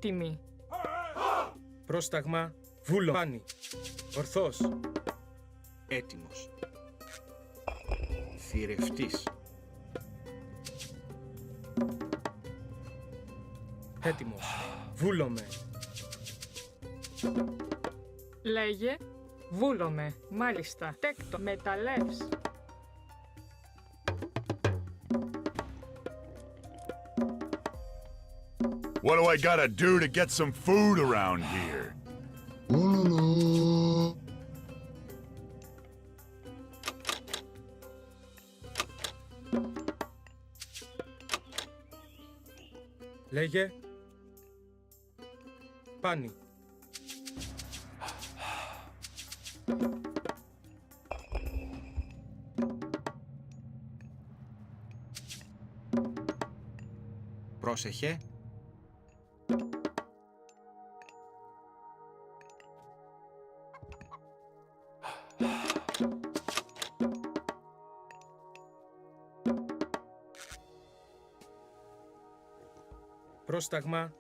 Έτοιμοι. Πρόσταγμα. Βούλο. Πάνι. Ορθός. Έτοιμος. Θηρευτής. Έτοιμος. Βούλομαι. Λέγε. Βούλομαι. Μάλιστα. Τέκτο. Μεταλλεύς. What do I gotta do to get some food around here? Λέγε. Πάνι. Πρόσεχε. Πρόσταγμα.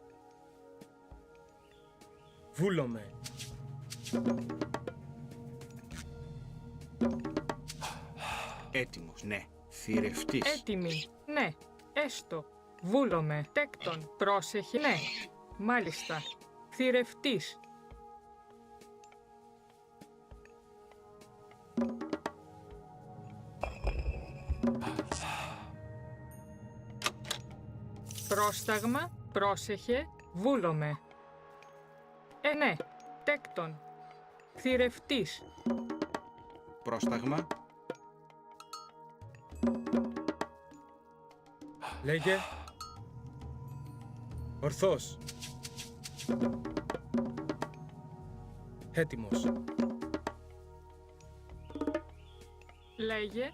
Βούλομαι. Έτοιμος. Ναι. Θηρευτής. Έτοιμοι. Ναι. Έστω. Βούλομαι. Τέκτον. Πρόσεχε. Ναι. Μάλιστα. Θηρευτής. Πρόσταγμα. Πρόσεχε. Βούλομαι. Ναι. Τέκτον. Θηρευτής. Πρόσταγμα. Λέγε. Ορθός. Έτοιμος. Λέγε.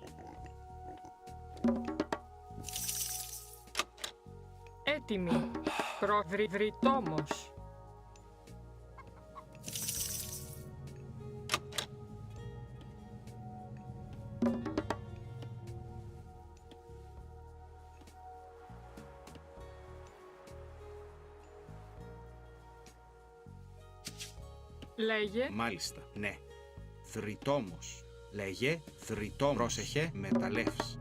Έτοιμοι. Προδρυτόμος. Λέγε. Μάλιστα. Ναι. Θρητόμος. Λέγε. Θρητόμος. Πρόσεχε. Μεταλλεύς.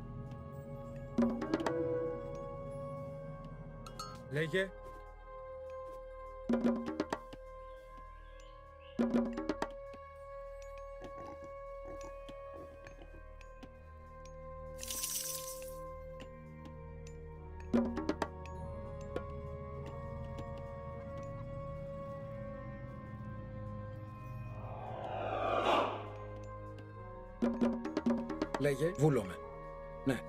Λέγε. Λέγε, βούλομαι. Ναι.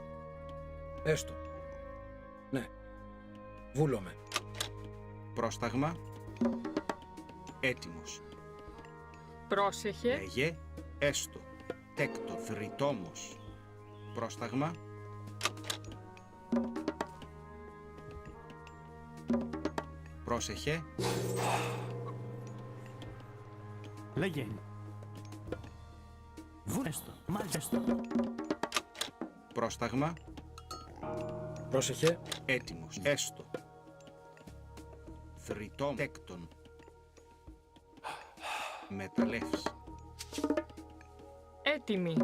Έστω. Ναι. Βούλομαι. Πρόσταγμα. Έτοιμος. Πρόσεχε. Λέγε. Έστω. Τέκτο. Θρητόμος. Πρόσταγμα. Πρόσεχε. Λέγε. Βούλεστο. Μάλιστο. Πρόσταγμα. Πρόσεχε. Έτοιμος. Έστω. Θρητόμ. Τέκτον. Μεταλλεύς. Έτοιμοι.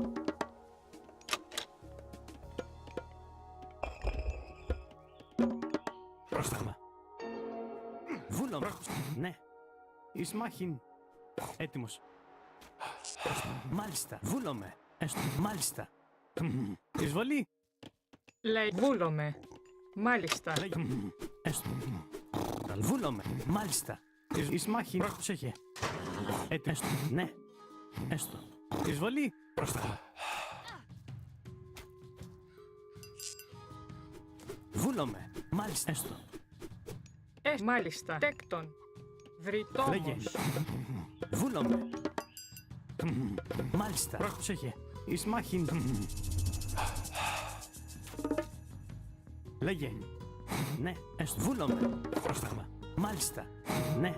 Πρόσταγμα. Βούλομαι. Ναι. Ισμάχιν. Έτοιμος. Μάλιστα. Βούλομαι. Έστω. Μάλιστα. Εισβολή. Λέει. Βούλομαι. Μάλιστα. Λέγε. Έστω. Βούλομαι. Μάλιστα. Ισμάχιν. Πρόσεχε. Έτοιμος. Ναι. Έστω. Εισβολή. Πρόσταγμα. Βούλομαι. Μάλιστα. Έστω. Μάλιστα. Τέκτον. Λέγε. Βρυτόμος. Βούλομαι. Μάλιστα. Πρόσεχε. Ισμάχιν. Λέγε. Ναι. Έστω. Βούλομαι. Πρόσταγμα. Μάλιστα. Ναι.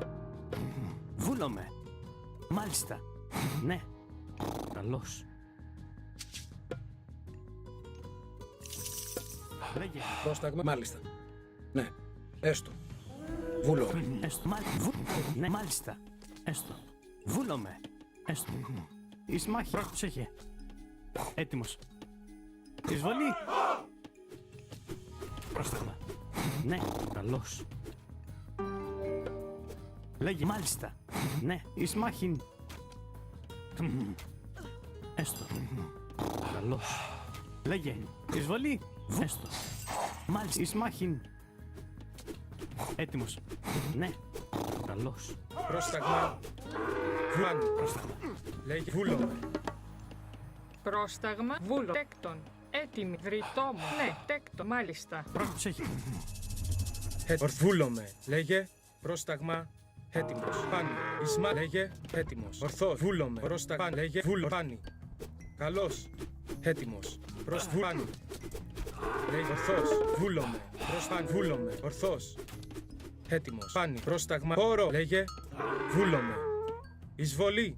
Βούλομαι. Μάλιστα. Ναι. Καλώς. Λέγε. Πρόσταγμα. Μάλιστα. Ναι. Έστω. Βούλομαι. Έστω. Ναι, μάλιστα. Έστω. Βούλομαι. Έστω. Ισμάχη. Πρόσεχε. Έτοιμος. Εισβολή. Πρόσταγμα. Ναι, καλώς. Λέγει μάλιστα. Ναι, Ισμάχην. Έστω. Καλώς. Λέγε. Εισβολή. Έστω. Μάλιστα. Ισμάχην. Έτοιμος. Ναι. Καλώς. Πρόσταγμα. Βάνι. Πρόσταγμα. Λέγε βούλομαι. Πρόσταγμα. Βούλο. Τέκτον. Έτοιμη. Δρυτόμο. Ναι. Τέκτον. Μάλιστα. Πρόσεχε. Βούλομαι. Λέγε πρόσταγμα. Έτοιμος. Πάνι. Ισμά. Λέγε έτοιμος. Ορθός. Βούλομαι. Πρόσταγμα. Λέγε βούλο. Πάνι. Καλός. Έτοιμος. Προς βάνι. Λέγε ορθός. Βούλομαι. Προς πάνι. Βούλομαι. Ορθός. Έτοιμος. Πάνι. Πρόσταγμα. Όρο. Λέγε βούλομαι. Εισβολή.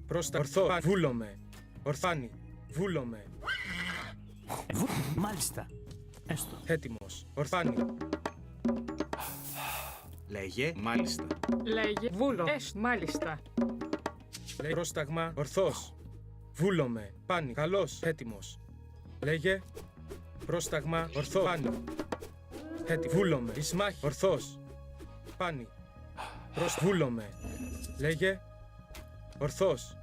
Πρόσταγμα. Ορθό. Πάνι. Βούλομαι. Ορθάνι. Βούλομαι. Μάλιστα. Έστω. Έτοιμος. Ορθάνι. Λέγε μάλιστα. Λέγε βούλο. Μάλιστα. Λέγε πρόσταγμα. Ορθός. Βούλομαι. Πάνι. Καλός. Έτοιμος. Λέγε πρόσταγμα. Ορθό. Πάνι. Βούλομαι. Ισμάχη. Ορθός. Πάνι. Προς βούλομαι. Λέγε ορθός.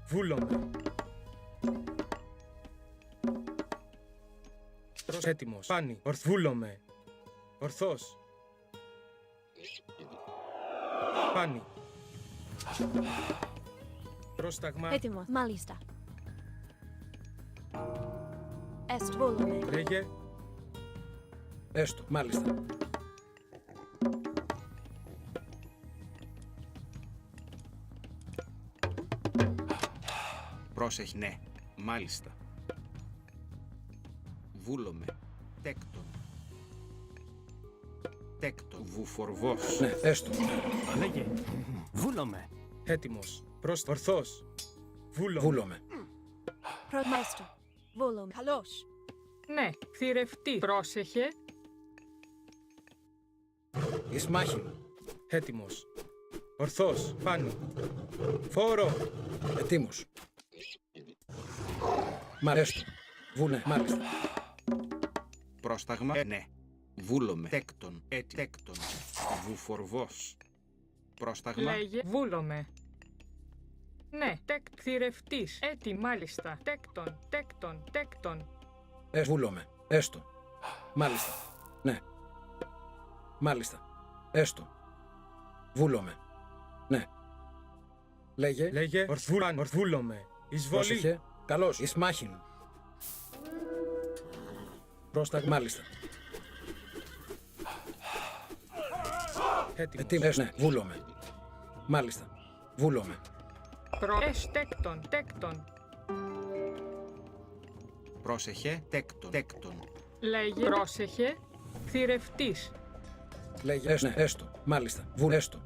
Βούλομαι. Προς έτοιμος. Πάνι. Βούλομαι. Ορθός. Πάνι. Πρόσταγμα. Έτοιμος. Μάλιστα. Έστω. Βούλομαι. Λέγε Έστω. Μάλιστα. Πρόσεχε. Ναι. Μάλιστα. Βούλομαι. Τέκτον. Τέκτον. Βουφορβός. Ναι, έστω. Λέγε. Βούλομαι. έτοιμος. Προς ορθός. Βούλομαι. Βούλομαι. Έστω. Βούλομαι. Καλώς. Ναι. Θηρευτή. Πρόσεχε. Ισμάχην. Έτοιμος. Ορθός. Πάνι. Φόρο. Ετοίμος. Μα έστω. Βούλε. Μάλιστα. Πρόσταγμα. Ναι. Βούλομαι. Τέκτον. Τέκτον. Βουφορβός. Πρόσταγμα. Λέγε βούλομαι. Ναι. Θηρευτής. Μάλιστα. Τέκτον. Βούλομαι. Έστω. Μάλιστα. Ναι. Μάλιστα. Έστω. Βούλομαι. Ναι. Λέγε. Λέγε ορθβούλομαι. Εισβολή. Πρόσεχε. Καλώς. Ισμάχην. Πρόσταγμα. Μάλιστα. Έτοιμος. Ετοίμος. Ναι. Βούλομαι. Μάλιστα. Βούλομαι. Τέκτον. Πρόσεχε. Τέκτον. Λέγε πρόσεχε. Θηρευτής. Λέγε. Ναι. Έστω. Μάλιστα. Έστω.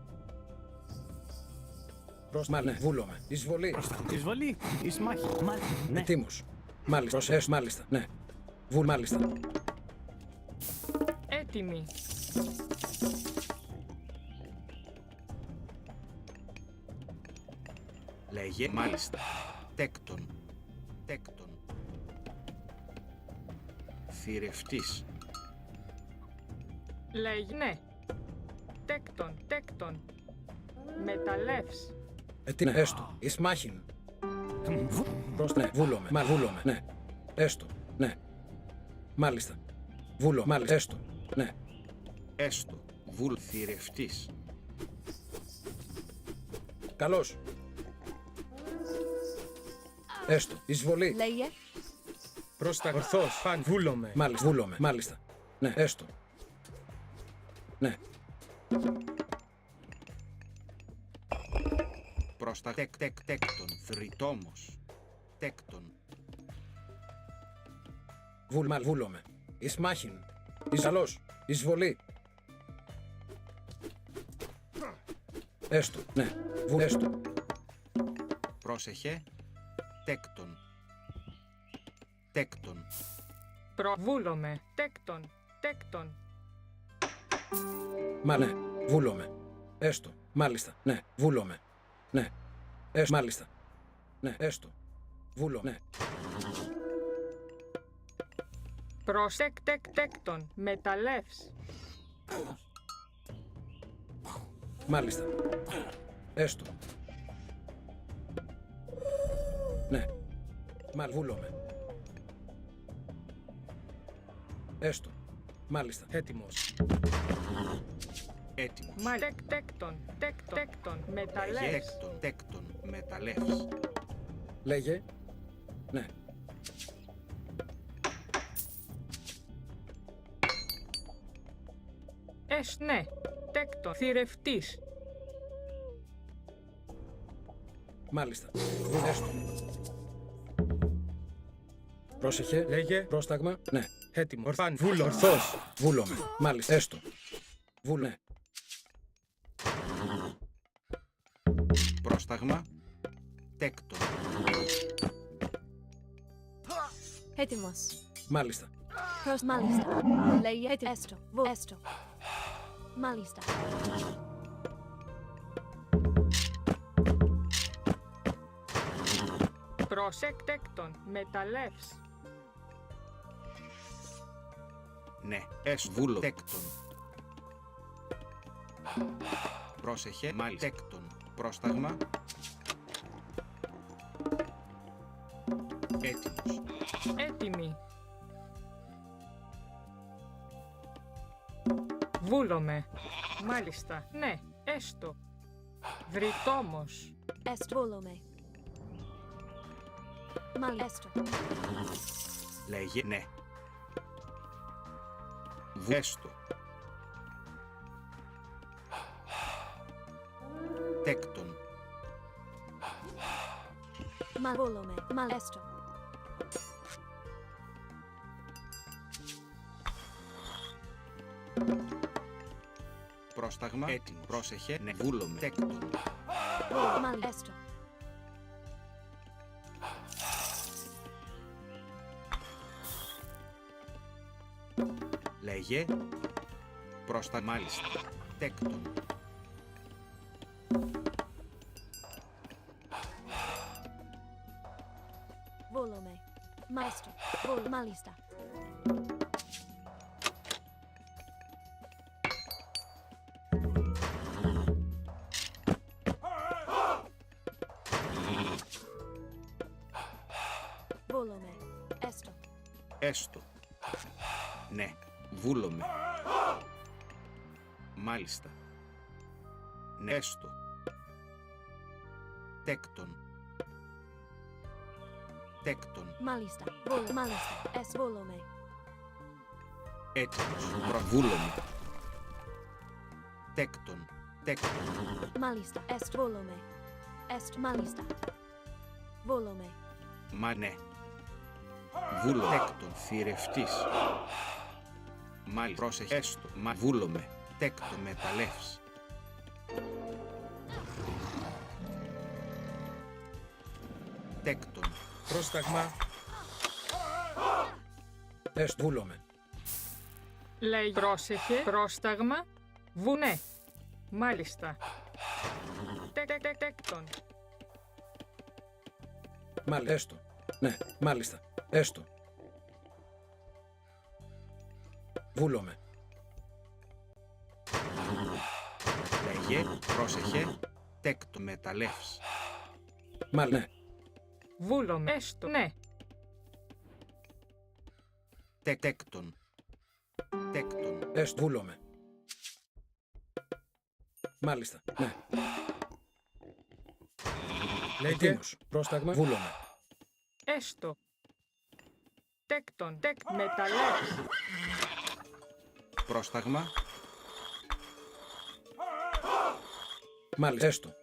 Ναι. Βούλομαι. Εισβολή. Πρόσταγμα. Εισβολή. Ισμάχη. Μάλιστα. Ναι. Ετοίμος. Μάλιστα. Μάλιστα. Ναι. Μάλιστα. Έτοιμη. Λέγε μάλιστα. Τέκτον. Θηρευτής. Λέγε ναι. Τέκτον. Μεταλλεύς. Ναι. Έστω. Ισμάχην. Ναι. Βούλομαι. Βούλομαι. Ναι. Έστω. Ναι. Μάλιστα. Μάλιστα. Έστω. Ναι. Έστω. Θηρευτής. Καλώς. Έστω. Εισβολή. Λέγε. Πρόστα ορθός. Πάνι. Βούλομαι. Μάλιστα. Βούλομαι. Μάλιστα. Ναι. Έστω. Ναι. Πρόστα τέκτον. Θρητόμος. Τέκτον. Βούλομαι. Ισμάχην. Καλώς. Εισβολή. Έστω. Ναι. Έστω. Πρόσεχε. Τέκτον. Προβούλομαι. Τέκτον. Μα ναι. Βούλομαι. Έστω. Μάλιστα. Ναι. Βούλομαι. Ναι. Έστω. Μάλιστα. Ναι. Έστω. Βούλομαι. Ναι. Προσεκτέκτον. Μεταλλεύς. Μάλιστα. Έστω. Ναι. Βούλομαι. Έστω. Μάλιστα. Έτοιμος. Έτοιμος. Τέκτον. Μεταλλεύς. Τέκτον. Τέκτον. Μεταλλεύς. Λέγε. Ναι. Ναι. Τέκτον. Θηρευτής. Μάλιστα. Έστω. Πρόσεχε. Λέγε. Πρόσταγμα. Ναι. Έτοιμο. Ορφάνη. Βούλο. Ορθός. Βούλομαι. Μάλιστα. Έστω. Ναι. Πρόσταγμα. Τέκτον. Έτοιμος. Μάλιστα. Μάλιστα. Λέγε έστω. Έστω. Μάλιστα. Προσεκτέκτον. Μεταλλεύς. Ναι. Βούλο. Τέκτον. Πρόσεχε. Μάλιστα. Τέκτον. Πρόσταγμα. Έτοιμος. Έτοιμη. Βούλομαι. Μάλιστα. Ναι. Έστω. Βρυτόμος. Έστω. Βούλομαι. Μάλιστα. Λέγε. Ναι. Έστω. Τέκτον. Βούλομαι. Μάλιστα. Πρόσταγμα. Έτοιμο. Πρόσεχε. Ναι. Βούλομαι. Τέκτον. Μάλιστα. Λέγε. Πρόσταγμα. Μάλιστα. Τέκτον. Βούλομαι. Μάλιστα. Μάλιστα. Βούλομαι. Έστω. Έστω. Ναι. Βούλομαι. Μάλιστα. Ναι. Έστω. Τέκτον. Τέκτον. Μάλιστα. Μάλιστα. Βούλομαι. Έτοιμος. Προβούλομαι. Τέκτον. Τέκτον. Μάλιστα. Βούλομαι. Μάλιστα. Βούλομαι. Μα ναι. Βούλο. Τέκτον. Θηρευτής. Μάλιστα. Πρόσεχε. Έστω. Μα βούλομαι. Τέκτον. Μεταλλεύς. Τέκτον. Πρόσταγμα. Έστω. Βούλομαι. Λέει πρόσεχε. Πρόσταγμα. Βουνέ. Μάλιστα. Τέκτον. Μάλιστα. Έστω. Ναι. Μάλιστα. Έστω. Βούλομαι. Λέγε. Πρόσεχε. Τέκτον. Μεταλλεύς. Μάλιστα. Ναι. Βούλομαι. Έστω. Ναι. Τέκτον. Τέκτον. Έστω. Βούλομαι. Μάλιστα. Ναι. Λέγε. Έτοιμος. Πρόσταγμα. Βούλομαι. Έστω. Τέκτον. Μεταλλεύς. Πρόσταγμα. Μάλιστα. Έστω.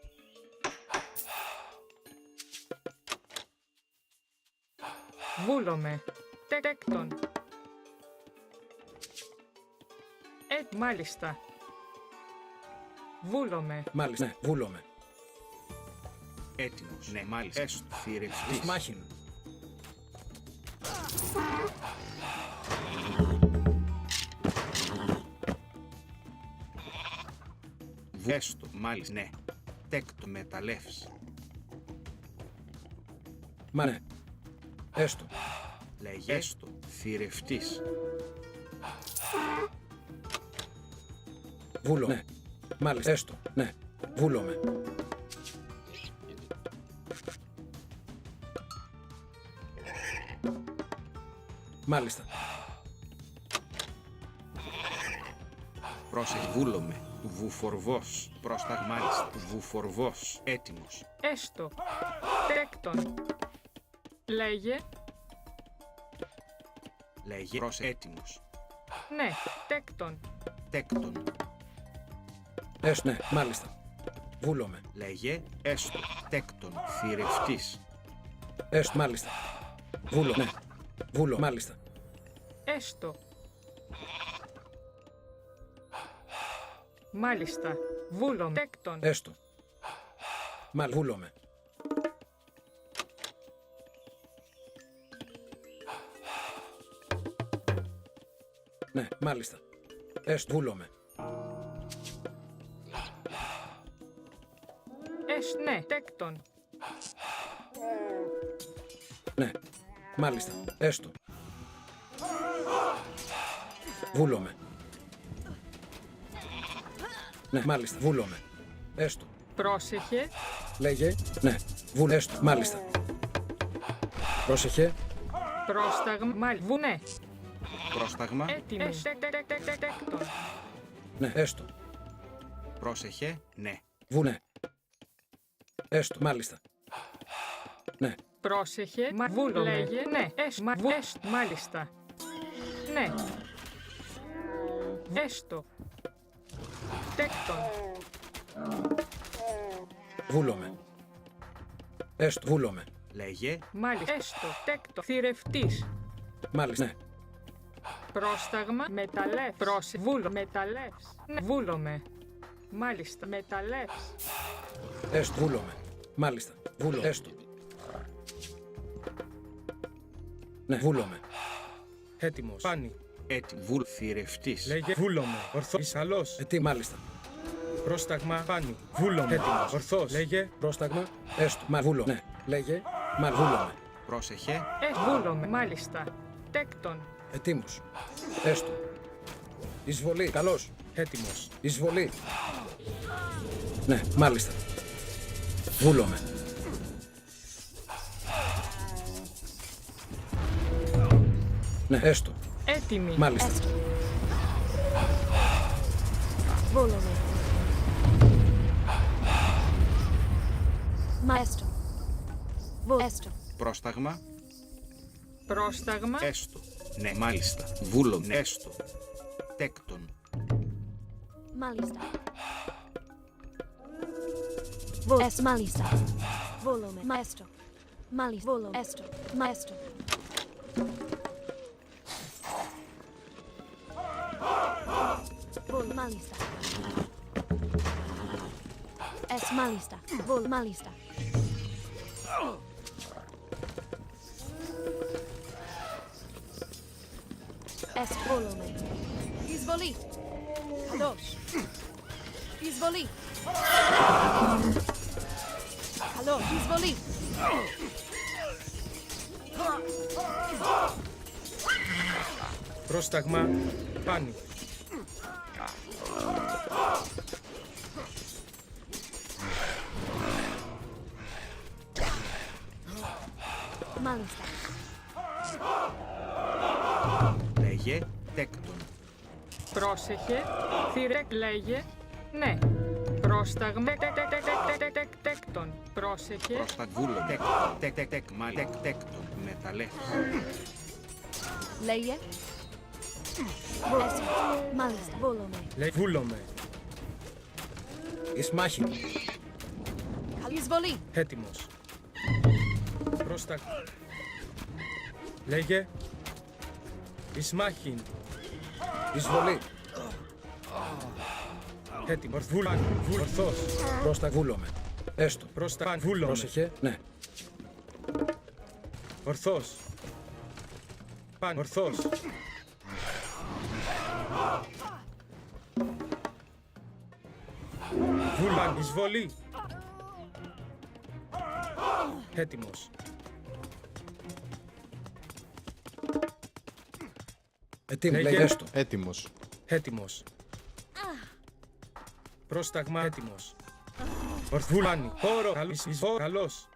Βούλομαι. Τέκτον. Μάλιστα. Βούλομαι. Μάλιστα. Ναι. Βούλομαι. Έτοιμος. Ναι. Μάλιστα. Έστω. Θηρευτής. Μάχην. Έστω, μάλιστα, ναι. Τέκτο, μεταλλεύς. Μα ναι. Έστω. Λέγε έστω, θηρευτής. Βούλομαι. Ναι. Μάλιστα. Έστω. Ναι. Βούλομαι. Μάλιστα. Πρόσεχε, βούλομαι. Βουφορβός. Πρόσταγμα, μάλιστα. Βουφορβός. Έτοιμος. Έστω. Τέκτον. Λέγε. Λέγε πρόσεχε, έτοιμος. Ναι. Τέκτον. Τέκτον. Έστω. Ναι. Μάλιστα. Βούλομαι. Λέγε έστω. Τέκτον. Θηρευτής. Έστω. Μάλιστα. Βούλω. Ναι. Βούλω. Μάλιστα. Έστω. Μάλιστα. Βούλομαι. Τέκτον. Έστω. Βούλομαι. Ναι. Μάλιστα. Έστω. Βούλομαι. Ναι. Τέκτον. Ναι. Μάλιστα. Έστω. Βούλομαι. Ναι. Μάλιστα. Βούλομαι. Έστω. Πρόσεχε. Λέγε. Ναι. Βούλε. Έστω. Μάλιστα. Πρόσεχε. Πρόσταγμα. Μάλιστα. Ναι. Πρόσταγμα. Έτοιμος. Τέκτον. Ναι. Έστω. Πρόσεχε, ναι. Βουνέ. Έστω. Μάλιστα. Ναι. Πρόσεχε. Βούλομαι. Λέγε. Ναι. Μάλιστα. Ναι. Έστω. Τέκτον. Βούλομαι. Έστω. Βούλομαι. Λέγε Μάλιστα. Έστω. Τέκτο. Θηρευτής. Μάλιστα. Ναι. Πρόσταγμα. Μεταλλεύς. Βούλο. Μεταλλεύς. Ναι. Βούλομαι. Μάλιστα. Μεταλλεύς. Έστω. Βούλομαι. Μάλιστα. Βούλω. Έστω. Ναι. Βούλομαι. Έτοιμος. Πάνι. έτοιμο. Βουλ. Θηρευτής. Λέγε βούλομαι. Ορθός. Καλός. Τι μάλιστα. Πρόσταγμα. Πάνι. Βούλομαι. Έτοιμος. Ορθός. Λέγε. Πρόσταγμα. Έστω. Μα βούλω. Ναι. Λέγε. Μα βούλομαι. Πρόσεχε. Βούλομαι. Μάλιστα. Τέκτον. Ετοίμος. Έστω. Εισβολή. Καλώς. Έτοιμος. Εισβολή. Ναι. Μάλιστα. Βούλομαι. Ναι. Έστω. Έτοιμη. Μάλιστα. Έστω. Βούλομαι. Έστω. Έστω. Πρόσταγμα. Πρόσταγμα. Έστω. Ναι, μάλιστα. Βούλο. Έστω. Τέκτον. Μάλιστα. Μάλιστα. Βούλομαι. Έστω. Μάλιστα. Βούλομαι. Έστω. Έστω. Βούλ. Μάλιστα. Μάλιστα. Βούλ. Μάλιστα. Βούλομαι. Εισβολή. Καλώς. Εισβολή. Καλώς. Εισβολή. Πρόσταγμα. Πάνι. Μάλιστα. Λέγε τέκτον. Πρόσεχε. Θηρεκ. Λέγε. Ναι. Πρόσταγμα. Τέκτον. Πρόσεχε. Πρόσταγβούλο. Τέκτον. Μάλιστα. Τέκτον. Μεταλλεύς. Λέγε. Μάλιστα. Βούλομαι. Λέγε βούλομαι. Ισμάχη. Εισβολή. Έτοιμος. Πρόσταγμα. Λέγε. Ισμάχιν. Εισβολή. Έτοιμος. Βούλαν. Ορθός. Πρόστα. Βούλομαι. Έστω. Πρόσταγμα. Βούλομαι. Πρόσεχε. Ναι. Ορθός. Παν. Ορθός. Βούλαν. Εισβολή. Έτοιμος. Ετοίμος. Λέγε. Λέγε έστω. Έτοιμος. Έτοιμος. Πρόσταγμα. Έτοιμος. Ορθβούλανη. Χώρο. Καλός. Καλός.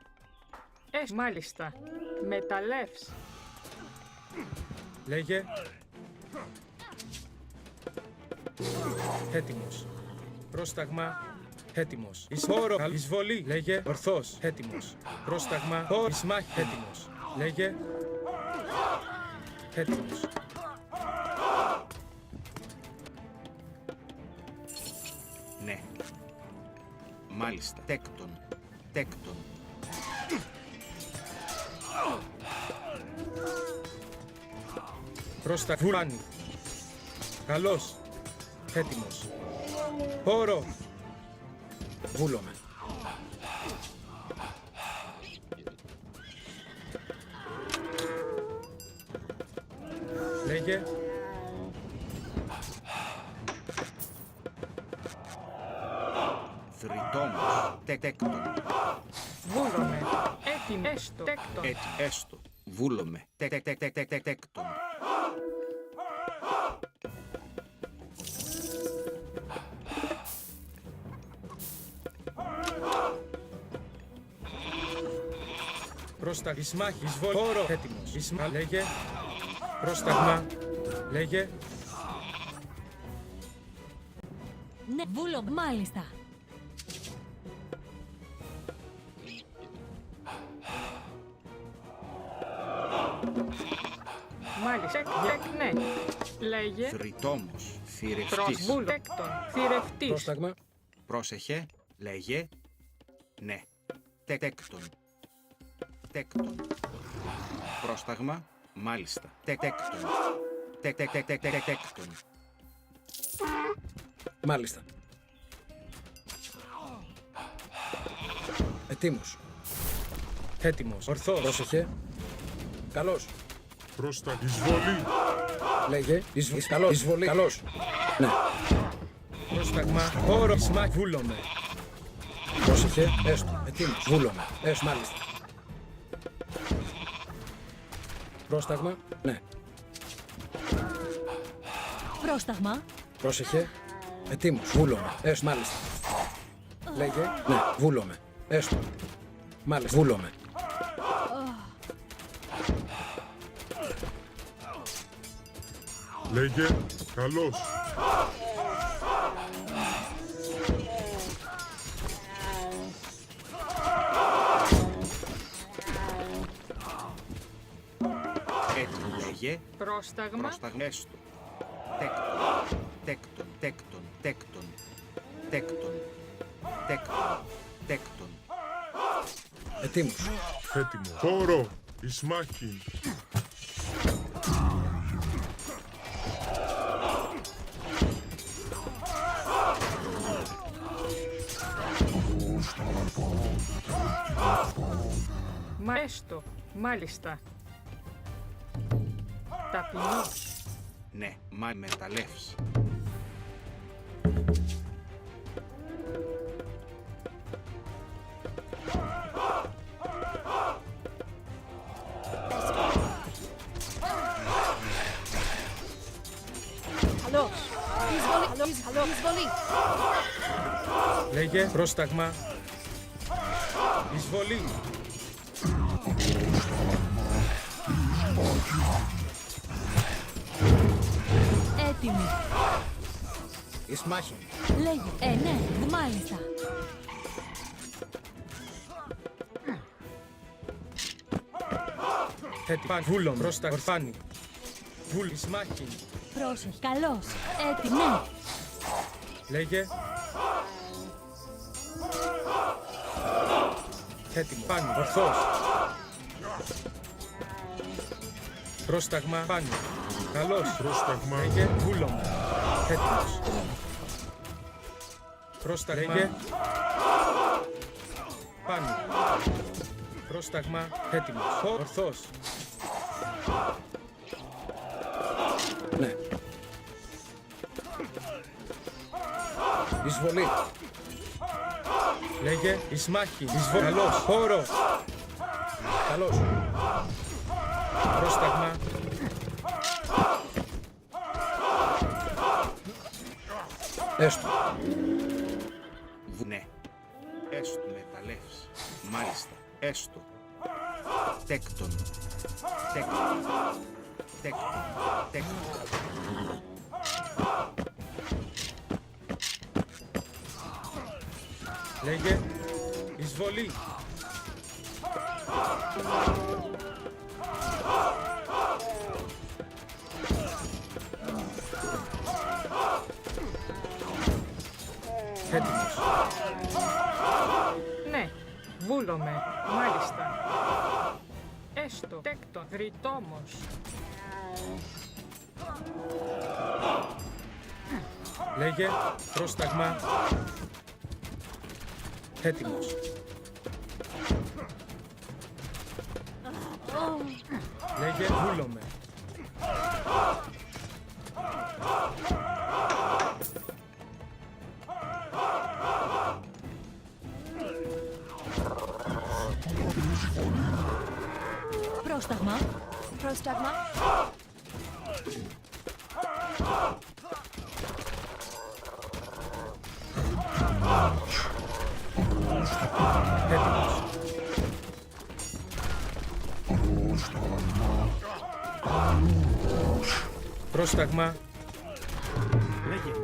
Μάλιστα. Μεταλλεύς. Λέγε. Έτοιμος. Πρόσταγμα. Έτοιμος. Χώρο. Εισβολή. Λέγε. Ορθός. Έτοιμος. Πρόσταγμα. Χώρο. Εισμάχη. Έτοιμος. Λέγε. Έτοιμος. Ναι. Μάλιστα. Τέκτον. Τέκτον. Πρόσταγμα. Βούλανη. Καλός. Έτοιμος. Χώρο. Βούλομαι. Λέγε. Θρητόμος. Τέκτον. Βούλομαι. Έτοιμο. Έστω. Τέκτον. Έστω. Βούλομαι. Τέκτον. Πρόσταγμα. Εισμάχη. Εισβολή. Χώρο. Έτοιμος. Εισμά. Λέγε. Πρόσταγμα. Λέγε. Ναι, βούλομαι. Μάλιστα. Μάλιστα. Ναι. Λέγε. Θρητόμος. Θηρευτής. Προσβούλο. Τέκτον. Θηρευτής. Πρόσταγμα. Πρόσεχε. Λέγε. Ναι. Τέκτον. Τέκτον. Πρόσταγμα. Μάλιστα. Τέκτον. Τέκτον. Μάλιστα. Ετοίμος. Έτοιμος. Ορθός. Πρόσεχε. Καλός. Πρόστα. Εισβολή. Λέγε. Καλός. Εισβολή. Καλός. Ναι. Πρόσταγμα. Χώρο. Εισμάχη. Βούλομαι. Πρόσεχε. Έστω. Ετοίμος. Βούλομαι. Έστω. Μάλιστα. Πρόσταγμα. Ναι. Πρόσταγμα. Πρόσεχε. Ετοίμος. Βούλομαι. Έστω. Μάλιστα. Λέγε. Ναι. Βούλομαι. Έστω. Μάλιστα. Βούλομαι. Λέγε. Καλός. Έτοιμο. Λέγε. Πρόσταγμα. Πρόσταγμα. Έστω. Τέκτον. Τέκτον. Ετοίμος. Έτοιμο. Χώρο. Εισμάχη. Μα έστω. Μάλιστα. Ταπεινός. Ναι. Μα μεταλλεύς. Καλός. Εισβολή. Καλός. Εισβολή. Λέγε. Πρόσταγμα. Εισβολή. Έτοιμη. Εισμάχη. Λέγε. Ναι, μάλιστα. Έτοιμο. Βούλομαι. Πρόσταγμα. Ορφάνη. Βούλ. Εισμάχη. Πρόσεχε. Καλός. Έτοιμη. Ναι. Λέγε. Έτοιμο. Πάνι. Ορθός. Πρόσταγμα. Πάνι. Καλός. Πρόσταγμα. Λέγε. Βούλομαι. Έτοιμος. Πρόσταγμα. Λέγε. Πάνι. Πρόσταγμα. Έτοιμος. Ορθός. Ναι. Εισβολή. Λέγε εις μάχη. Καλός. Χώρο. Καλός. Πρόσταγμα. Έστω. Ναι. Έστω μεταλλεύς. Μάλιστα. Έστω. Τέκτον. Τέκτον. Τέκτον. Τέκτον. Λέγε εισβολή. Έτοιμος. Ναι, βούλομαι. Μάλιστα. Έστω. Τέκτον. Δρυτόμος. Λέγε πρόσταγμα. Έτοιμος. Λέγε βούλομαι. Πρόσταγμα. Πρόσταγμα. Έτοιμος. Πρόσταγμα. Λέγε.